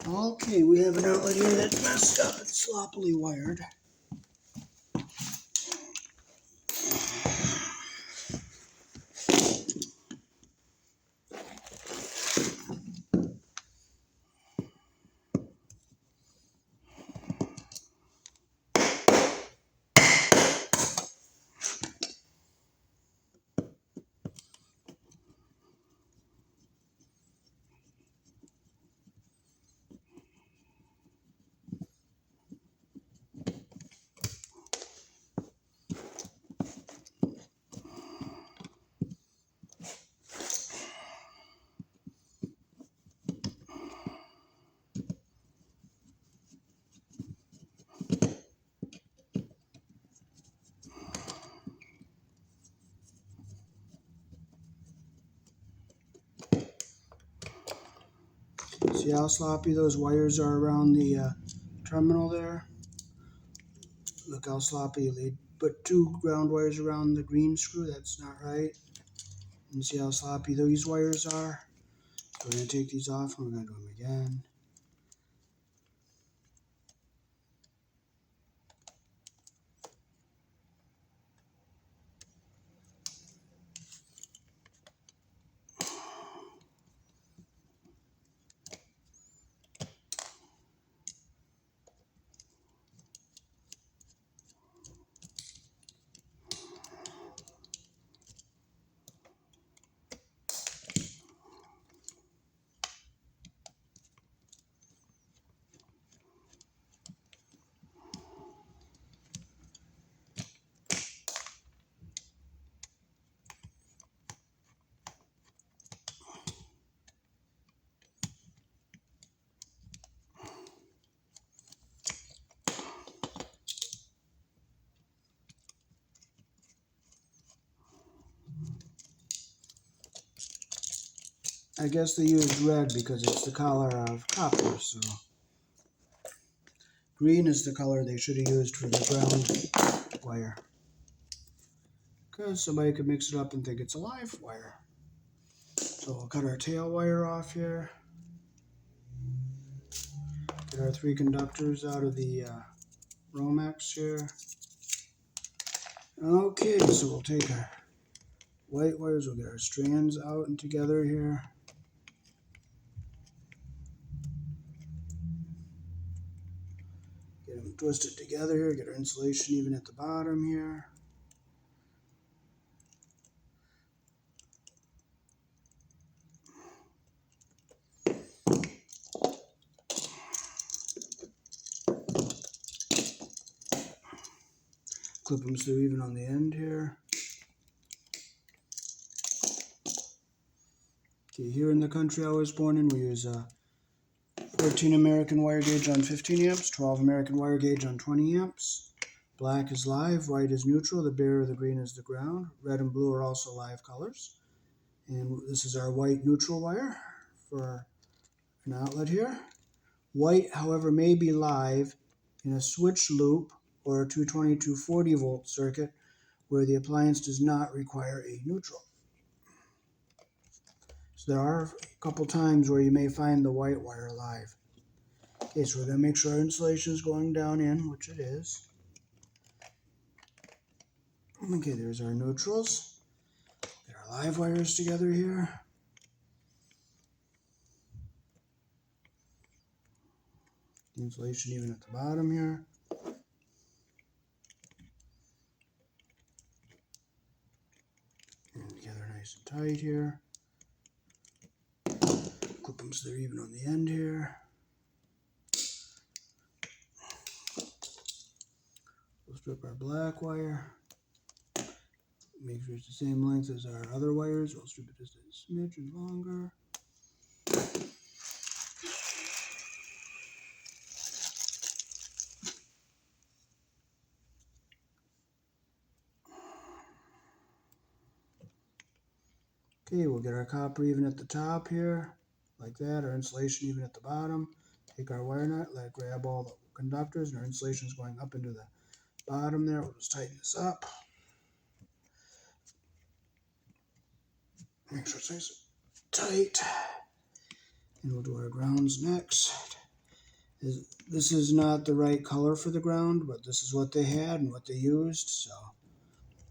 Okay, we have an outlet here that's messed up. It's sloppily wired. See how sloppy those wires are around the terminal there? Look how sloppy. They put 2 ground wires around the green screw. That's not right. And see how sloppy these wires are? So we're going to take these off and we're going to do them again. I guess they use red because it's the color of copper, so green is the color they should have used for the ground wire. Because somebody could mix it up and think it's a live wire. So we'll cut our tail wire off here. Get our 3 conductors out of the Romex here. Okay, so we'll take our white wires, we'll get our strands out and together here. Get them twisted together here, get our insulation even at the bottom here. Clip them so they're even on the end here. Okay, here in the country I was born in, we use a 14 American wire gauge on 15 amps, 12 American wire gauge on 20 amps. Black is live, white is neutral, the bare or the green is the ground. Red and blue are also live colors. And this is our white neutral wire for an outlet here. White, however, may be live in a switch loop or a 220 to 40 volt circuit where the appliance does not require a neutral. So there are a couple times where you may find the white wire live. Okay, so we're going to make sure our insulation is going down in, which it is. Okay, there's our neutrals. Get our live wires together here. Insulation even at the bottom here. And together nice and tight here. Clip them so they're even on the end here. We'll strip our black wire. Make sure it's the same length as our other wires. We'll strip it just a smidge longer. Okay, we'll get our copper even at the top here, like that. Our insulation even at the bottom. Take our wire nut, let it grab all the conductors, and our insulation is going up into the bottom there. We'll just tighten this up. Make sure it's nice and tight. And we'll do our grounds next. This is not the right color for the ground, but this is what they had and what they used, so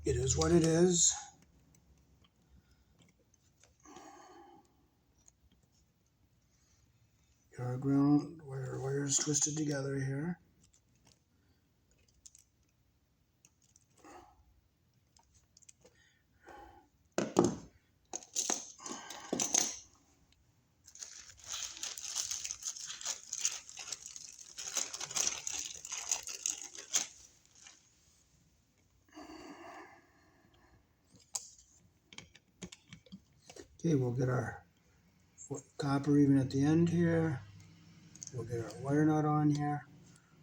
it is what it is. Our ground wires twisted together here. Okay, we'll get our copper even at the end here. We'll get our wire nut on here.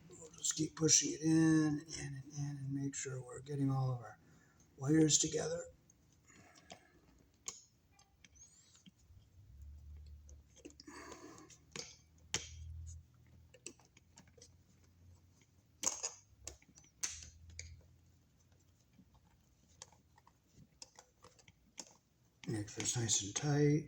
We'll just keep pushing it in and make sure we're getting all of our wires together. Make sure it's nice and tight.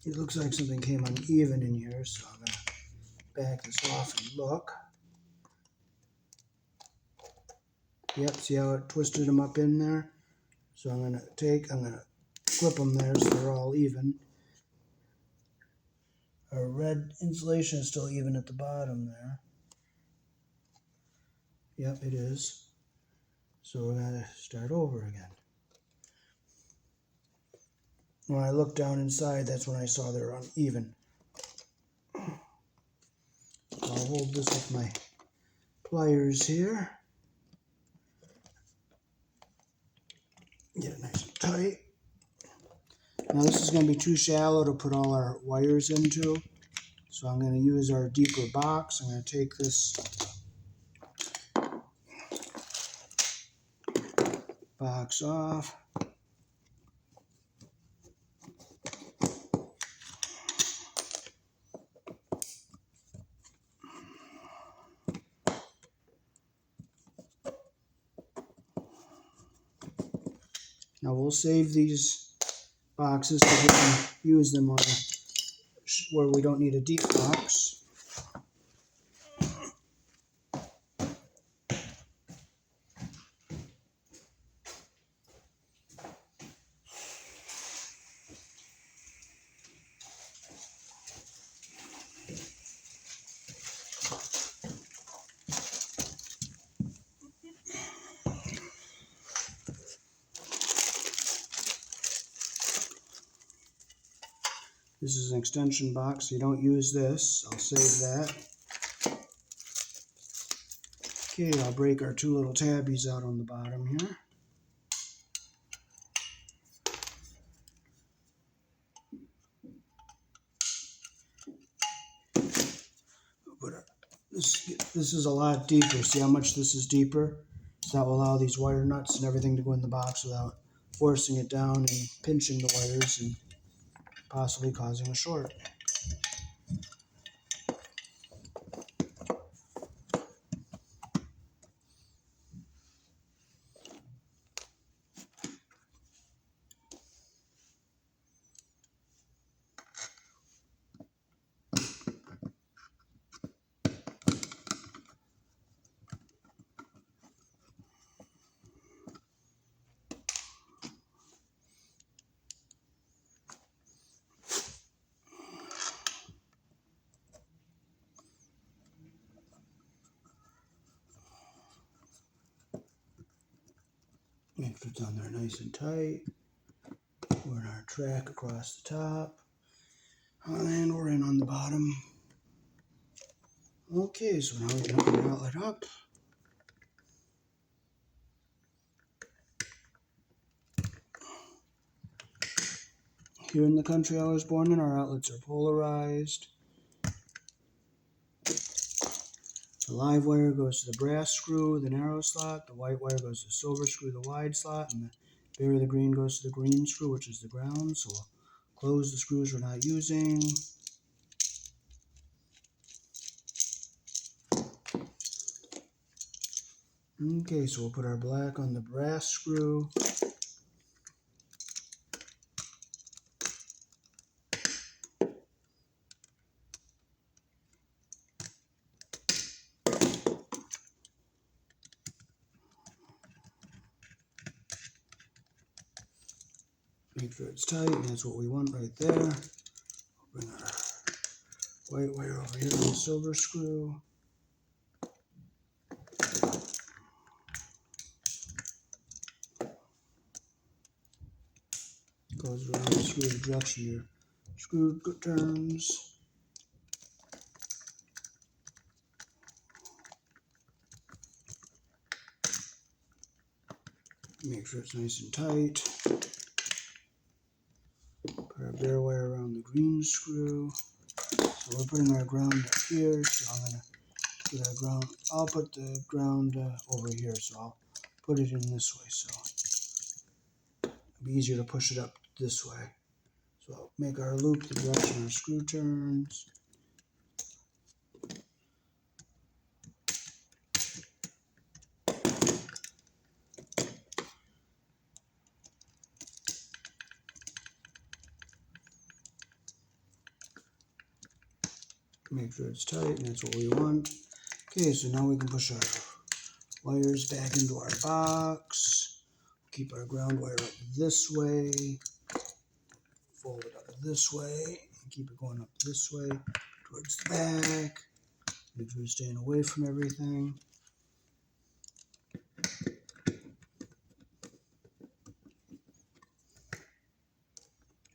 It looks like something came uneven in here, so I'm going to back this off and look. Yep, see how it twisted them up in there? So I'm going to clip them there so they're all even. Our red insulation is still even at the bottom there. Yep, it is. So we're going to start over again. When I looked down inside, that's when I saw they were uneven. I'll hold this with my pliers here. Get it nice and tight. Now this is going to be too shallow to put all our wires into, so I'm going to use our deeper box. I'm going to take this box off. Now we'll save these boxes so we can use them where we don't need a deep box. This is an extension box, so you don't use this. I'll save that. Okay, I'll break our two little tabbies out on the bottom here. But this is a lot deeper. See how much this is deeper? So that will allow these wire nuts and everything to go in the box without forcing it down and pinching the wires and possibly causing a short. Make sure it's on there nice and tight. We're in our track across the top. And we're in on the bottom. Okay, so now we can open our outlet up. Here in the country I was born in, our outlets are polarized. The live wire goes to the brass screw, the narrow slot. The white wire goes to the silver screw, the wide slot. And the bare of the green goes to the green screw, which is the ground. So we'll close the screws we're not using. Okay, so we'll put our black on the brass screw. Make sure it's tight, and that's what we want right there. Bring our white wire over here on the silver screw. Goes around the screw direction your screw turns. Make sure it's nice and tight. Put our bare wire around the green screw. So we're putting our ground up here, so I'm going to put our ground, I'll put the ground over here, so I'll put it in this way, so it'll be easier to push it up this way. So I'll make our loop the direction our screw turns. Make sure it's tight, and that's what we want. Okay, so now we can push our wires back into our box. Keep our ground wire up this way. Fold it up this way. And keep it going up this way towards the back. Make sure you're staying away from everything.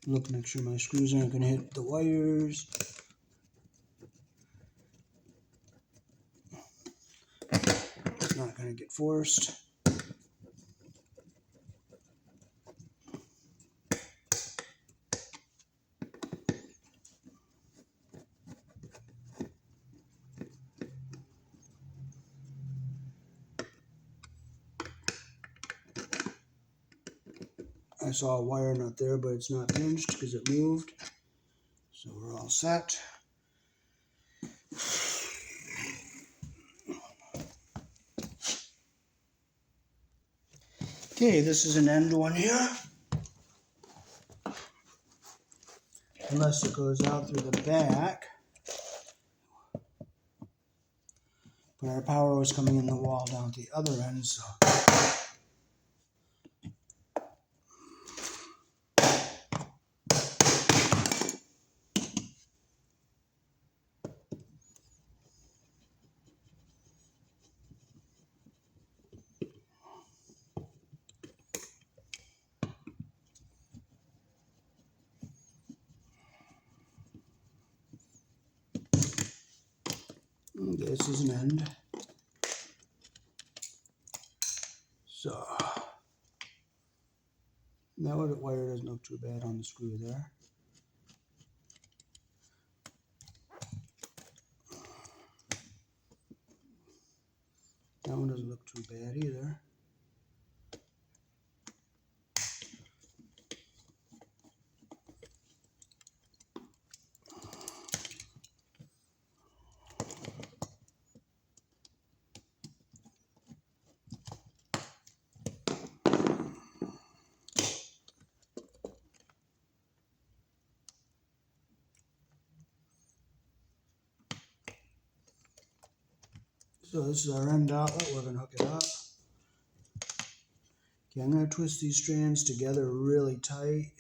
Look, make sure my screws aren't going to hit the wires. It's not going to get forced. I saw a wire nut there, but it's not pinched because it moved. So we're all set. Okay, this is an end one here. Unless it goes out through the back. But our power was coming in the wall down at the other end, so. This is an end. So that wire doesn't look too bad on the screw there. That one doesn't look too bad either. So this is our end outlet. We're going to hook it up. Okay, I'm going to twist these strands together really tight.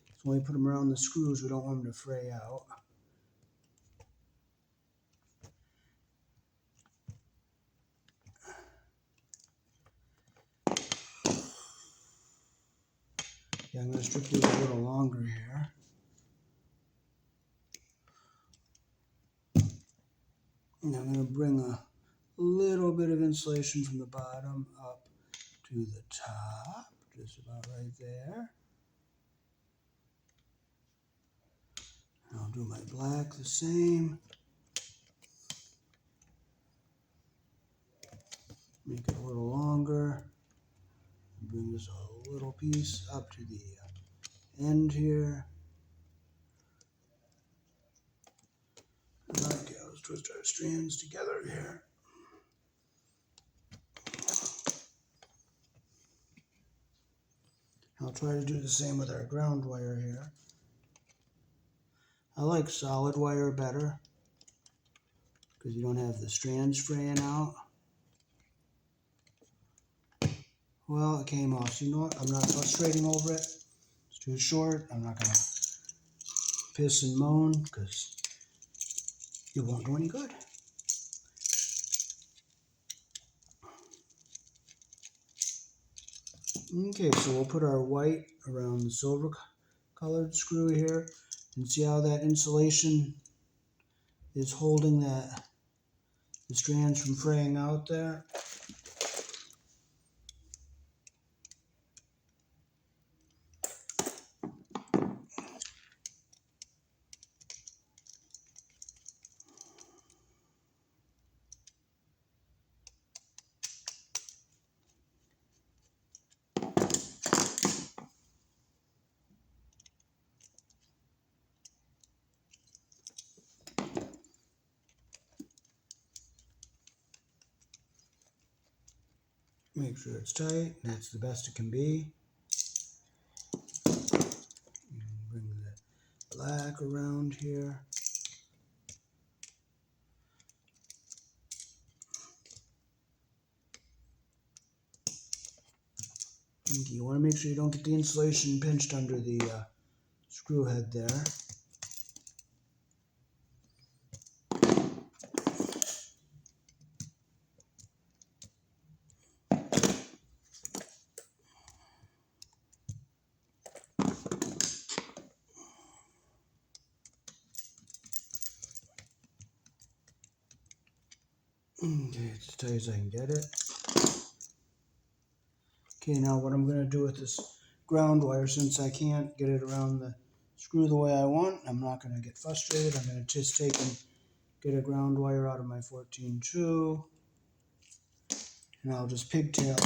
So when we put them around the screws, we don't want them to fray out. Okay, I'm going to strip these a little longer here. And I'm going to bring a little bit of insulation from the bottom up to the top, just about right there. And I'll do my black the same. Make it a little longer. Bring this a little piece up to the end here. Okay, let's twist our strands together here. try to do the same with our ground wire here. I like solid wire better because you don't have the strands fraying out. Well, it came off. So you know what? I'm not frustrating over it. It's too short. I'm not going to piss and moan because it won't do any good. Okay, so we'll put our white around the silver colored screw here and see how that insulation is holding the strands from fraying out there. Make sure it's tight. That's the best it can be. Bring the black around here. Okay, you want to make sure you don't get the insulation pinched under the screw head there. Okay, it's as tight as I can get it. Okay, now what I'm going to do with this ground wire, since I can't get it around the screw the way I want, I'm not going to get frustrated. I'm going to just take and get a ground wire out of my 14-2, and I'll just pigtail.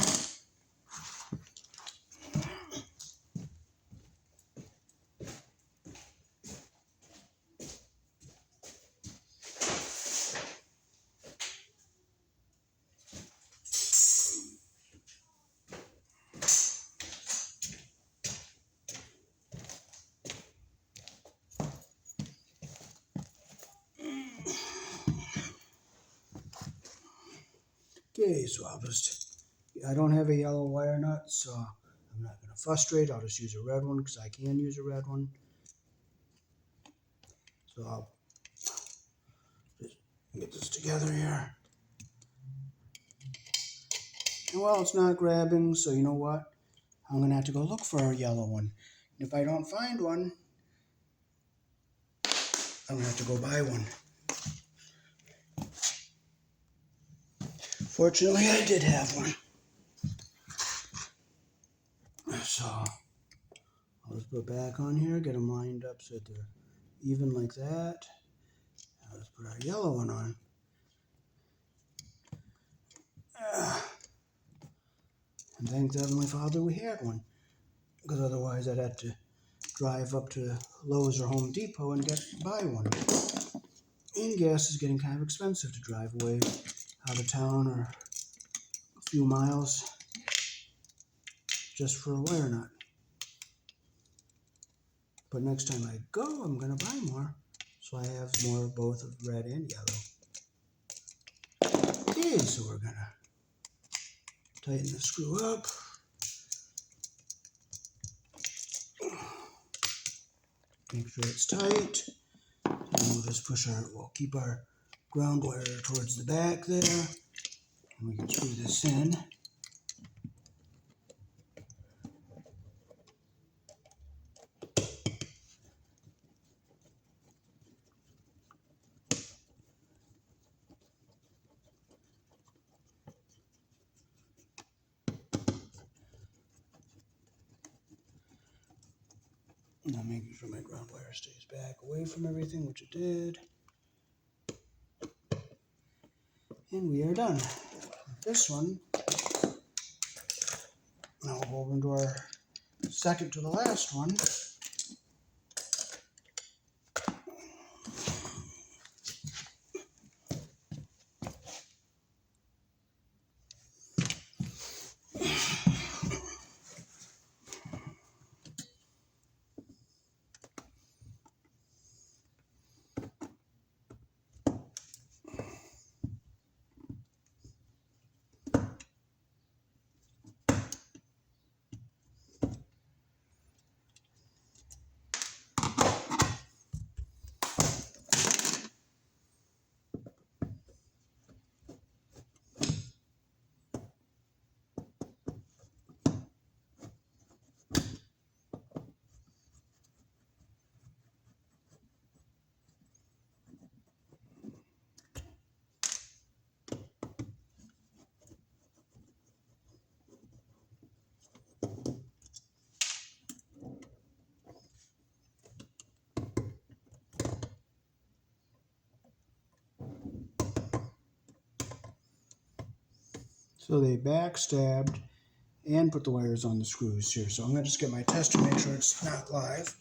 Okay, so I don't have a yellow wire nut, so I'm not going to frustrate. I'll just use a red one because I can use a red one. So I'll just get this together here. And well, it's not grabbing, so you know what? I'm going to have to go look for a yellow one. And if I don't find one, I'm going to have to go buy one. Fortunately, I did have one. So I'll just put it back on here, get them lined up so that they're even like that. Now let's put our yellow one on. And thank Heavenly Father we had one, because otherwise I'd have to drive up to Lowe's or Home Depot and buy one. And gas is getting kind of expensive to drive away out of town or a few miles just for a wire nut. But next time I go, I'm going to buy more, so I have more of both of red and yellow. Okay, so we're going to tighten the screw up. Make sure it's tight. And we'll just we'll keep our ground wire towards the back there. And we can screw this in. Now making sure my ground wire stays back away from everything, which it did. And we are done. With this one, now we'll go into our second to the last one. So they backstabbed and put the wires on the screws here. So I'm going to just get my tester, make sure it's not live.